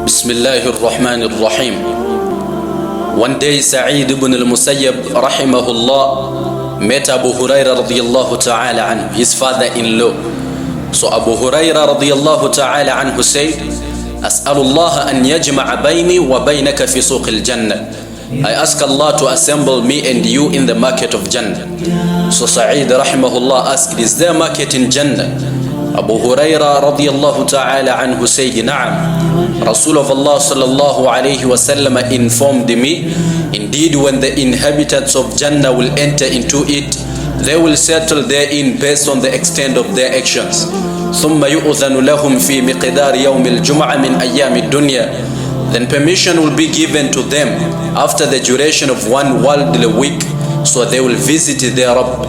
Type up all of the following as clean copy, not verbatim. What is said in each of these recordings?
Bismillahir Rahmanir Rahim. One day Sa'id ibn al-Musayyib rahimahullah met Abu Hurairah radiyallahu ta'ala anhu, his father-in-law. So Abu Hurairah radiyallahu ta'ala anhu said, As'alullah an yajma'a bayni wa baynaka fi suqil jannah. I ask Allah to assemble me and you in the market of Jannah. So Sa'id rahimahullah asked, is there a market in Jannah? Abu Hurairah radiyallahu ta'ala anhu said, Na'am. Rasul of Allah sallallahu alayhi wa sallam informed me, indeed when the inhabitants of Jannah will enter into it, they will settle therein based on the extent of their actions. ثم يؤذن لهم في مقدار يوم الجمعة من أيام الدنيا. Then permission will be given to them after the duration of one worldly week, so they will visit their Rabb,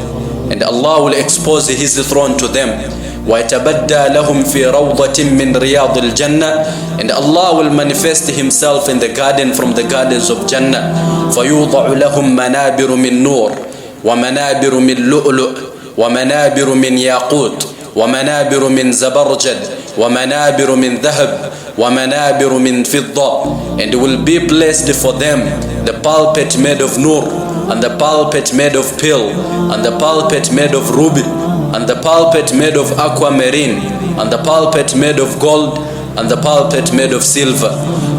and Allah will expose His throne to them. وَيَتَبَدَّى لَهُمْ فِي رَوْضَةٍ مِّن رِيَاضِ الْجَنَّةِ. And Allah will manifest Himself in the garden from the gardens of Jannah. فَيُوضَعُ لَهُمْ مَنَابِرُ مِن نُور وَمَنَابِرُ مِن لُؤْلُؤٍ وَمَنَابِرُ مِن يَاقُوتٍ وَمَنَابِرُ مِن زَبَرْجَدٍ وَمَنَابِرُ مِن ذَهَبٍ وَمَنَابِرُ مِن فِضَّةٍ. And will be placed for them the pulpit made of nur, and the pulpit made of pearl, and the pulpit made of ruby, and the pulpit made of aquamarine, and the pulpit made of gold, and the pulpit made of silver.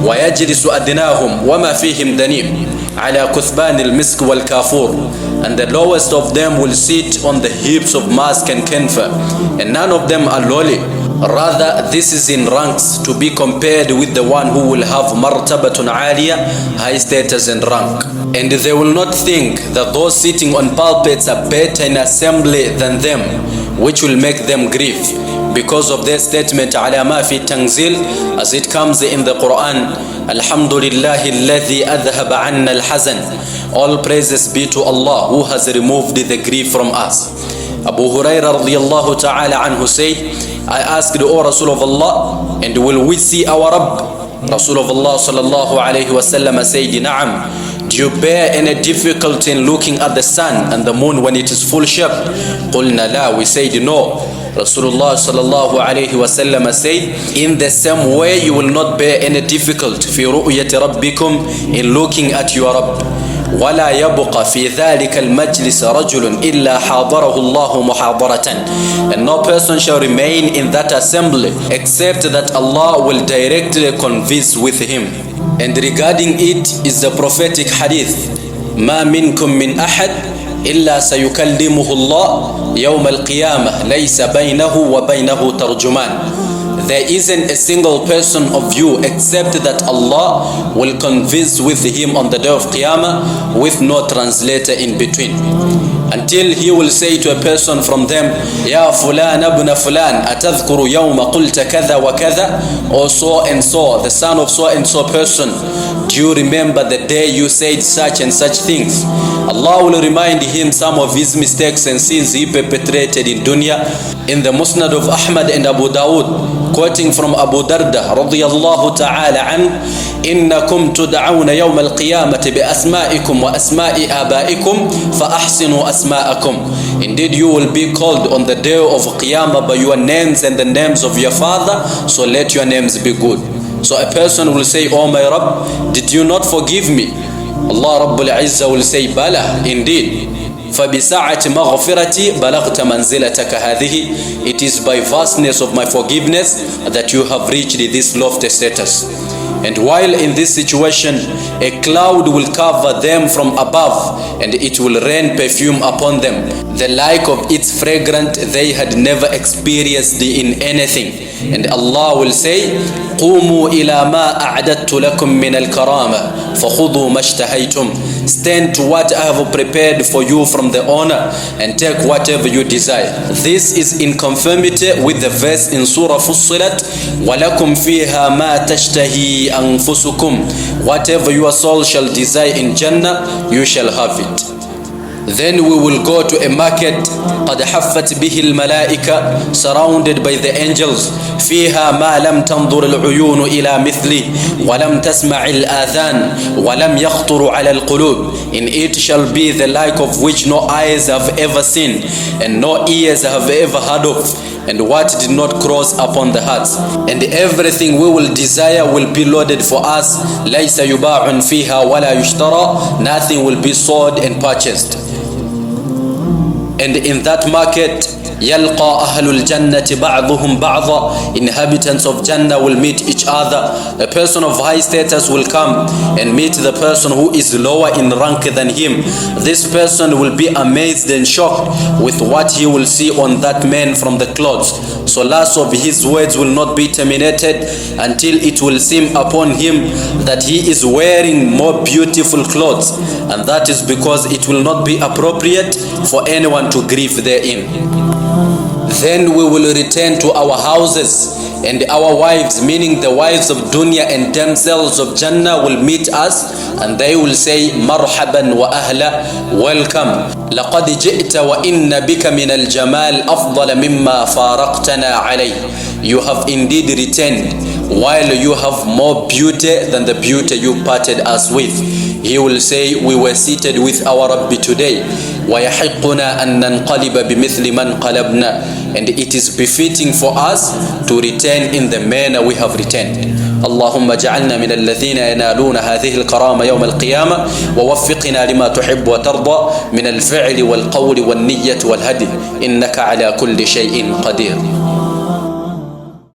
وَيَجْلِسُ أَدْنَاهُمْ وَمَا فِيهِمْ دَنِيمٌ عَلَى كُثْبَانِ الْمِسْكِ وَالْكَافُورِ. And the lowest of them will sit on the heaps of musk and camphor, and none of them are lowly. Rather, this is in ranks to be compared with the one who will have martabatun aliyah, high status and rank. And they will not think that those sitting on pulpits are better in assembly than them, which will make them grieve, because of their statement ala ma fi tanzil, as it comes in the Quran, Alhamdulillahi alladhi adhhaba anna al-hazan. All praises be to Allah who has removed the grief from us. Abu Hurairah radiyallahu ta'ala anhu said, I asked, O Rasul of Allah, and will we see our Rabb? Rasul of Allah sallallahu alayhi wa sallam said, Na'am. Do you bear any difficulty in looking at the sun and the moon when it is full shape? Qulna la, we said no. Rasulullah sallallahu alayhi wa sallam said, in the same way you will not bear any difficulty fi ru'yati rabbikum, in looking at your Rabb. ولا يبقى في ذلك المجلس رجل إلا حاضره الله محاضرة. And no person shall remain in that assembly except that Allah will directly converse with him. And regarding it is the prophetic hadith, ما منكم من أحد إلا سيكلمه الله يوم القيامة ليس بينه وبينه ترجمان. There isn't a single person of you except that Allah will converse with him on the day of Qiyamah with no translator in between, until he will say to a person from them, Ya fulan ibn fulan, atadhkuru yawma qulta kadha wa kadha, or so and so, the son of so and so person, do you remember the day you said such and such things? Allah will remind him some of his mistakes and sins he perpetrated in dunya. In the Musnad of Ahmad and Abu Dawud, quoting from Abu Darda radiyallahu ta'ala an, innakum tud'awna yawm al-qiyamati bi asma'ikum wa asma'i abaikum fa ahsinu asma'akum. Indeed, you will be called on the day of Qiyamah by your names and the names of your father, so let your names be good. So a person will say, Oh my Rabb, did you not forgive me? Allah Rabbul Izzah will say, Bala, indeed. فَبِسَعَةِ مَغْفِرَتِي بَلَغْتَ مَنْزِلَتَكَ هَذِهِ. It is by vastness of my forgiveness that you have reached this lofty status. And while in this situation, a cloud will cover them from above, and it will rain perfume upon them, the like of its fragrance they had never experienced in anything. And Allah will say, قُومُوا إِلَى مَا أَعْدَدْتُ لَكُم مِّنَ الْكَرَامَةِ فَخُذُوا مَا اشْتَهَيْتُمْ. Stand to what I have prepared for you from the honor, and take whatever you desire. This is in conformity with the verse in Surah Fussilat, وَلَكُمْ فِيهَا مَا تَشْتَهِي أَنفُسُكُمْ. Whatever your soul shall desire in Jannah, you shall have it. Then we will go to a market قد حفت به الملائكة, surrounded by the angels. فيها ما لم تنظر العيون إلى مثله ولم تسمع الآذان ولم يخطر على القلوب. In it shall be the like of which no eyes have ever seen and no ears have ever heard of, and what did not cross upon the hearts. And everything we will desire will be loaded for us. لَيْسَ يُبَاعٌ فِيهَا وَلَا يُشْتَرَى. Nothing will be sold and purchased. And in that market, يَلْقَى أَهْلُ الْجَنَّةِ بَعْضُهُمْ بَعْضًا. Inhabitants of Jannah will meet each other. A person of high status will come and meet the person who is lower in rank than him. This person will be amazed and shocked with what he will see on that man from the clothes. So last of his words will not be terminated until it will seem upon him that he is wearing more beautiful clothes, and that is because it will not be appropriate for anyone to grieve therein. Then we will return to our houses, and our wives, meaning the wives of dunya and damsels of Jannah, will meet us, and they will say, marhaban wa ahla, welcome. لقد جئت وإن بك من الجمال أفضل مما فارقتنا عليه. You have indeed returned while you have more beauty than the beauty you parted us with. He will say, we were seated with our Rabbi today. وَيَحِقُّنَا أَن نَنْقَلِبَ بِمِثْلِ مَنْ قَلَبْنَا. And it is befitting for us to return in the manner we have returned. اللهم اجعلنا من الذين ينالون هذه الكرامة يوم القيامة، ووفقنا لما تحب وترضى من الفعل والقول والنية والهدي، إنك على كل شيء قدير.